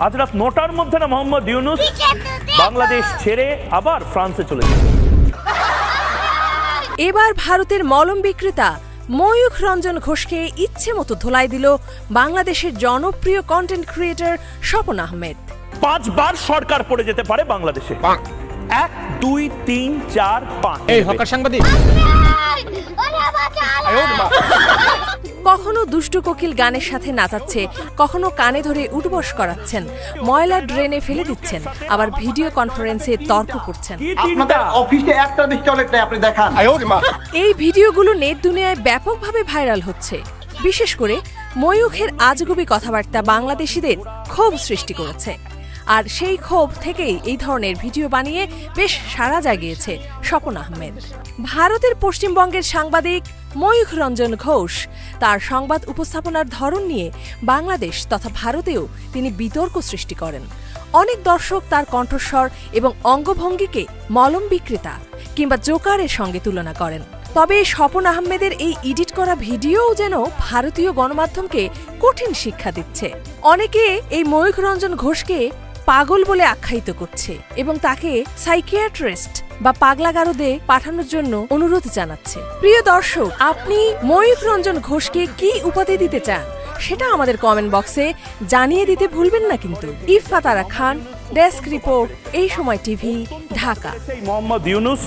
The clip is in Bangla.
আজ রাত 9টার মধ্যে না মোহাম্মদ ইউনুস বাংলাদেশ ছেড়ে আবার ফ্রান্সে চলে যাবে। এবার ভারতের মলম বিক্রেতা ময়ূখ রঞ্জন ঘোষকে ইচ্ছে মতো ধোলাই দিল বাংলাদেশের জনপ্রিয় কন্টেন্ট ক্রিয়েটর স্বপন আহমেদ। 5 বার সরকার পড়ে যেতে পারে বাংলাদেশে। 1 2 3 4 5 এই হকার সাংবাদিক কখনো দুষ্টু কোকিল গানের সাথে নাচাচ্ছে, কখনো কানে ধরে উঠবস করাচ্ছেন, ময়লা ড্রেনে ফেলে দিচ্ছেন, আবার ভিডিও কনফারেন্সে তর্ক করছেন। আপনাদের অফিসে একটা বেশি টয়লেট নাই, আপনি দেখান। এই ভিডিওগুলো নেট দুনিয়ায় ব্যাপকভাবে ভাইরাল হচ্ছে। বিশেষ করে ময়ূখের আজগুবি কথাবার্তা বাংলাদেশিদের ক্ষোভ সৃষ্টি করেছে। আর সেই ক্ষোভ থেকেই এই ধরনের ভিডিও বানিয়ে বেশ সাড়া জাগিয়েছে স্বপন আহমেদ। ভারতের পশ্চিমবঙ্গের সাংবাদিক ময়ূখ রঞ্জন ঘোষ তার সংবাদ উপস্থাপনার ধরন নিয়ে বাংলাদেশ তথা ভারতেও তিনি বিতর্ক সৃষ্টি করেন। অনেক দর্শক তার কণ্ঠস্বর এবং অঙ্গভঙ্গিকে মলম বিক্রেতা কিংবা জোকারের সঙ্গে তুলনা করেন। তবে স্বপন আহমেদের এই এডিট করা ভিডিওও যেন ভারতীয় গণমাধ্যমকে কঠিন শিক্ষা দিচ্ছে। অনেকে এই ময়ূখ রঞ্জন ঘোষকে পাগল বলে আখ্যায়িত করছে এবং তাকে সাইকিয়াট্রিস্ট বা পাগলাগারদে পাঠানোর জন্য অনুরোধ জানাচ্ছে। প্রিয় দর্শক, আপনি ময়ূখ রঞ্জন ঘোষকে কি উপাধি দিতে চান সেটা আমাদের কমেন্ট বক্সে জানিয়ে দিতে ভুলবেন না কিন্তু। ইফফা তারা খান, ডেস্ক রিপোর্ট, এই সময় টিভি, ঢাকা। মোহাম্মদ ইউনুস